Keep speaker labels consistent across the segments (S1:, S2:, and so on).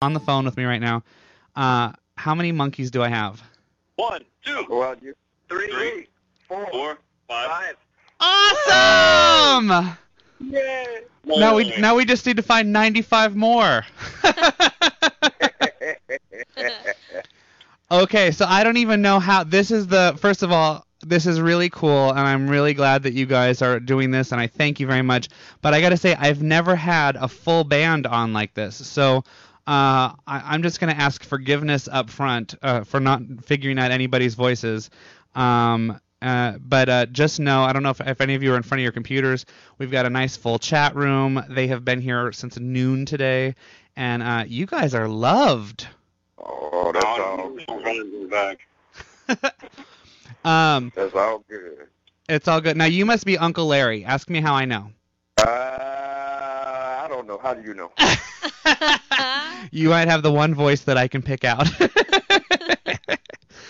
S1: on the phone with me right now. How many monkeys do I have?
S2: 1, 2,
S3: Well,
S2: 3, 4, 5.
S1: Awesome!
S3: Yay!
S1: Now we just need to find 95 more. Okay, so I don't even know how. First of all, this is really cool, and I'm really glad that you guys are doing this, and I thank you very much. But I got to say, I've never had a full band on like this, so I'm just going to ask forgiveness up front for not figuring out anybody's voices. But just know, I don't know if any of you are in front of your computers, we've got a nice full chat room. They have been here since noon today, and you guys are loved.
S3: Oh, that's all good.
S2: Back.
S3: That's all good.
S1: It's all good. Now, you must be Uncle Larry. Ask me how I know.
S3: I don't know. How do you know?
S1: You might have the one voice that I can pick out.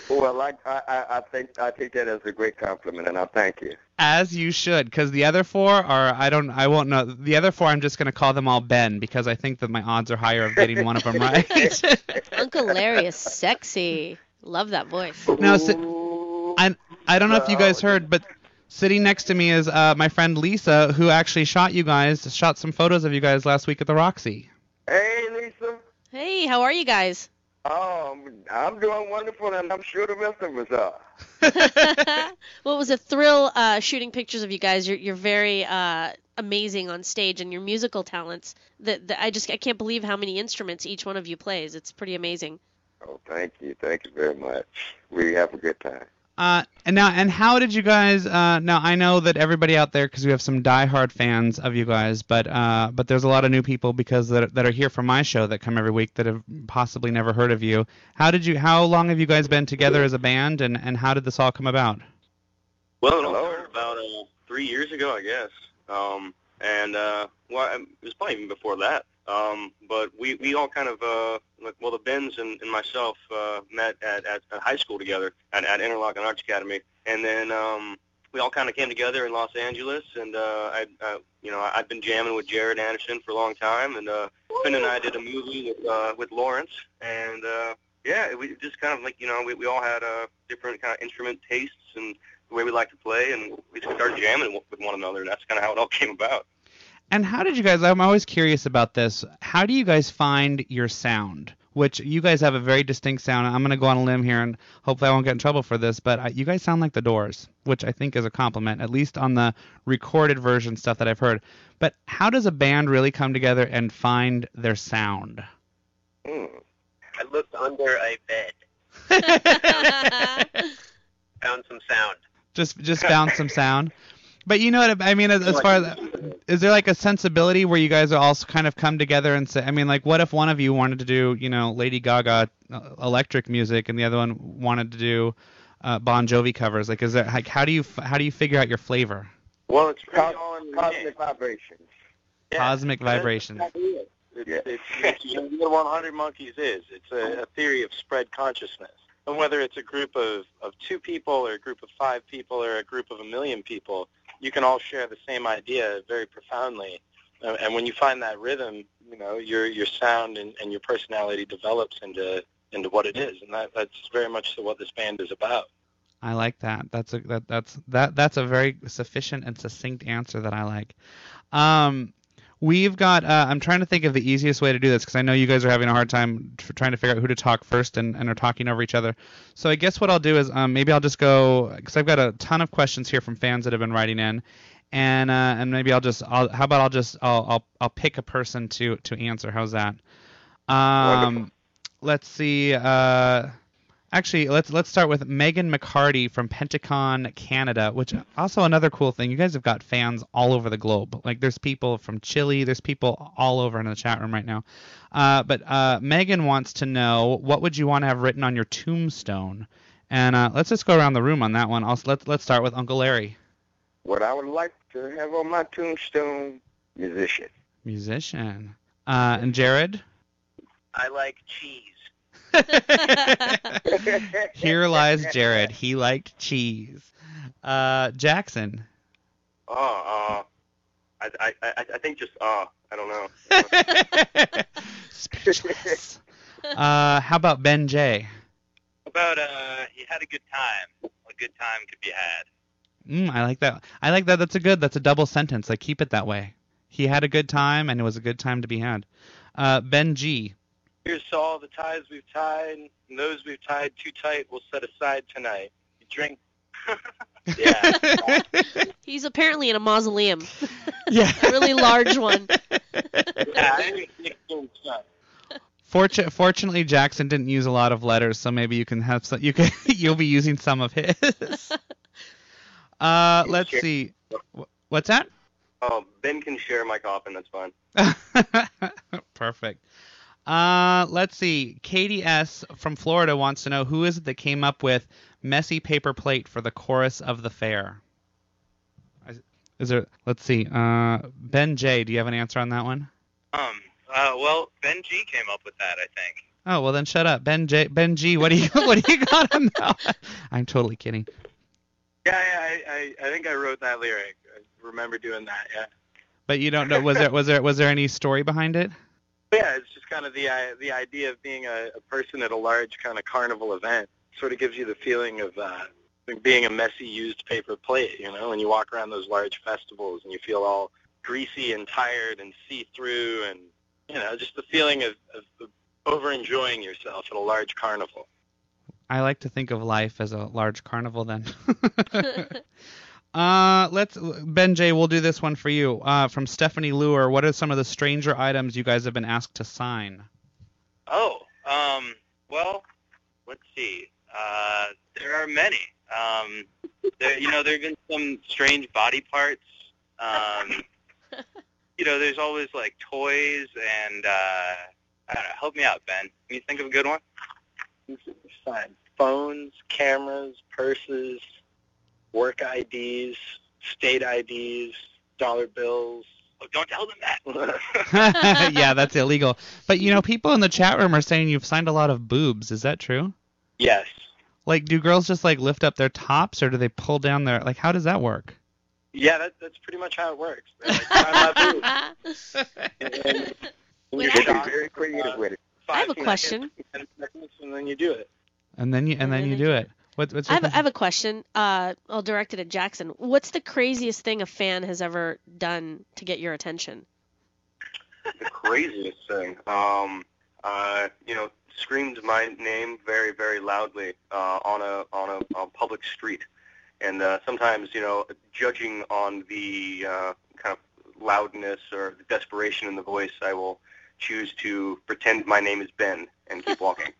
S3: Well, I take that as a great compliment, and I thank you.
S1: As you should, because the other four are, I won't know. The other four, I'm just going to call them all Ben, because I think that my odds are higher of getting one of them right.
S4: Uncle Larry is sexy. Love that voice.
S1: Now, I don't know if you guys heard, but sitting next to me is my friend Lisa, who actually shot some photos of you guys last week at the Roxy.
S3: Hey, Lisa.
S4: Hey, how are you guys?
S3: I'm doing wonderful, and I'm sure the rest of us are.
S4: Well, it was a thrill shooting pictures of you guys. You're very amazing on stage, and your musical talents. I can't believe how many instruments each one of you plays. It's pretty amazing.
S3: Oh, thank you very much. We have a good time.
S1: And how did you guys? Now I know that everybody out there, because we have some diehard fans of you guys, but there's a lot of new people because that are here for my show that come every week that have possibly never heard of you. How long have you guys been together as a band, and how did this all come about?
S2: Well, it all started about 3 years ago, I guess. It was probably even before that. But we all kind of, the Bens and myself met at high school together at Interlochen Arts Academy, and then we all kind of came together in Los Angeles, and I'd been jamming with Jared Anderson for a long time, and Finn and I did a movie with Lawrence, and we just kind of we all had different kind of instrument tastes and the way we like to play, and we just started jamming with one another, and that's kind of how it all came about.
S1: And how did you guys, I'm always curious about this, how do you guys find your sound? Which you guys have a very distinct sound. I'm going to go on a limb here, and hopefully I won't get in trouble for this, but you guys sound like the Doors, which I think is a compliment, at least on the recorded version stuff that I've heard. But how does a band really come together and find their sound?
S2: I looked under a bed. Found some sound.
S1: Just found some sound? But you know what I mean, as far as, is there like a sensibility where you guys are also kind of come together and say, I mean, like, what if one of you wanted to do, Lady Gaga electric music, and the other one wanted to do Bon Jovi covers? Like, is there, like, how do you figure out your flavor?
S3: Well, it's cosmic vibrations.
S1: Yeah. Cosmic vibrations.
S5: It's what 100 Monkeys is. It's a theory of spread consciousness. And whether it's a group of 2 people or a group of 5 people or a group of 1 million people, you can all share the same idea very profoundly. And when you find that rhythm, your sound and your personality develops into what it is. And that's very much what this band is about.
S1: I like that. That's a very sufficient and succinct answer that I like. We've got, I'm trying to think of the easiest way to do this, because I know you guys are having a hard time trying to figure out who to talk first and are talking over each other. So I guess what I'll do is maybe I'll just go, because I've got a ton of questions here from fans that have been writing in, and maybe I'll pick a person to answer. How's that? Let's see. Actually, let's start with Megan McCarty from Pentacon, Canada, which also another cool thing. You guys have got fans all over the globe. Like, there's people from Chile, there's people all over in the chat room right now. But Megan wants to know, what would you want to have written on your tombstone? And let's just go around the room on that one. Let's start with Uncle Larry.
S3: What I would like to have on my tombstone, musician.
S1: Musician. And Jared?
S2: I like cheese.
S1: Here lies Jared. He liked cheese. Jackson.
S2: I think just I don't know.
S1: Speechless. How about Ben J?
S6: About he had a good time. A good time could be had.
S1: I like that. I like that. That's a double sentence. Like, keep it that way. He had a good time, and it was a good time to be had. Ben G.
S5: Here's to all the ties we've tied, and those we've tied too tight we'll set aside tonight. You drink. Yeah.
S4: He's apparently in a mausoleum.
S1: Yeah.
S4: A really large one.
S5: Yeah,
S1: Fortunately, Jackson didn't use a lot of letters, so maybe you can have some. You'll be using some of his. Let's see. What's that?
S2: Oh, Ben can share my coffin. That's fine.
S1: Perfect. Let's see. Katie S. from Florida wants to know who is it that came up with messy paper plate for the chorus of the fair. Is there? Let's see. Ben J. Do you have an answer on that one?
S6: Well, Ben G came up with that, I think.
S1: Oh, well then shut up. Ben G, what do you got on that one? I'm totally kidding.
S5: Yeah, I think I wrote that lyric. I remember doing that, yeah.
S1: But you don't know, was there any story behind it?
S5: Yeah, it's just kind of the idea of being a person at a large kind of carnival event. Sort of gives you the feeling of being a messy used paper plate, you know, when you walk around those large festivals and you feel all greasy and tired and see-through and, you know, just the feeling of over-enjoying yourself at a large carnival.
S1: I like to think of life as a large carnival then. Ben J, we'll do this one for you. From Stephanie Lure, what are some of the stranger items you guys have been asked to sign?
S6: Oh, well, let's see. There are many. There have been some strange body parts. There's always like toys and I don't know. Help me out, Ben. Can you think of a good one?
S5: Sign phones, cameras, purses, work IDs, state IDs, dollar bills.
S6: Oh, don't tell them that.
S1: Yeah, that's illegal. But people in the chat room are saying you've signed a lot of boobs. Is that true?
S5: Yes.
S1: Like, do girls just like lift up their tops, or do they pull down their how does that work?
S5: Yeah, that's pretty much how it works. They're like, sign my boobs. and
S4: Wait,
S5: you're
S3: You're very creative with it.
S4: I have a question.
S5: 10 seconds, and then you do it.
S1: And then you do it. What's your
S4: I have a question. I'll direct it at Jackson. What's the craziest thing a fan has ever done to get your attention?
S2: The craziest thing, screamed my name very, very loudly on a public street, and sometimes, judging on the kind of loudness or the desperation in the voice, I will choose to pretend my name is Ben and keep walking.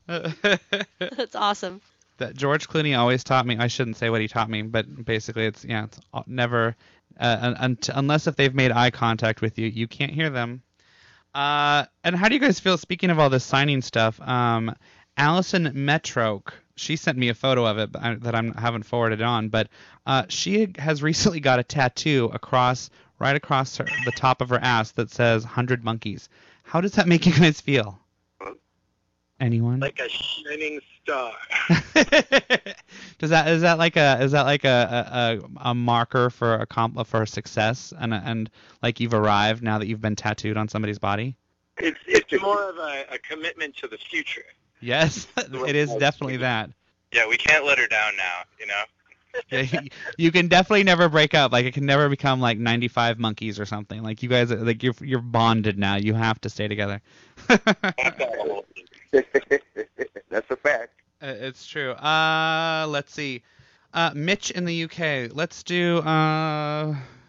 S4: That's awesome.
S1: That George Clooney always taught me. I shouldn't say what he taught me, but basically, it's never unless if they've made eye contact with you, you can't hear them. And how do you guys feel? Speaking of all this signing stuff, Allison Metroke, she sent me a photo of it that I haven't forwarded on, but she has recently got a tattoo right across the top of her ass that says 100 monkeys. How does that make you guys feel? Anyone?
S5: Like a shining star.
S1: Is that like a marker for for success and like you've arrived now that you've been tattooed on somebody's body?
S5: It's more of a commitment to the future.
S1: Yes, it is definitely that.
S6: Yeah, we can't let her down now,
S1: Yeah, you can definitely never break up. Like, it can never become like 95 monkeys or something. Like, you guys, like, you're bonded now. You have to stay together.
S3: That's a fact.
S1: It's true. Let's see. Mitch in the UK. Let's do.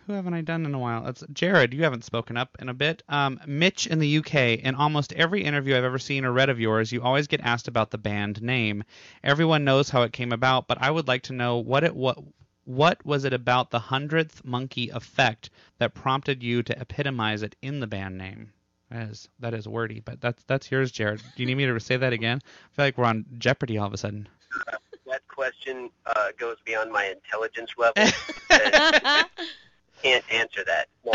S1: Who haven't I done in a while? It's Jared. You haven't spoken up in a bit. Mitch in the UK. In almost every interview I've ever seen or read of yours, you always get asked about the band name. Everyone knows how it came about, but I would like to know what was it about the 100th monkey effect that prompted you to epitomize it in the band name? That is wordy, but that's yours, Jared. Do you need me to say that again? I feel like we're on Jeopardy all of a sudden.
S7: That question goes beyond my intelligence level. Can't answer that. No,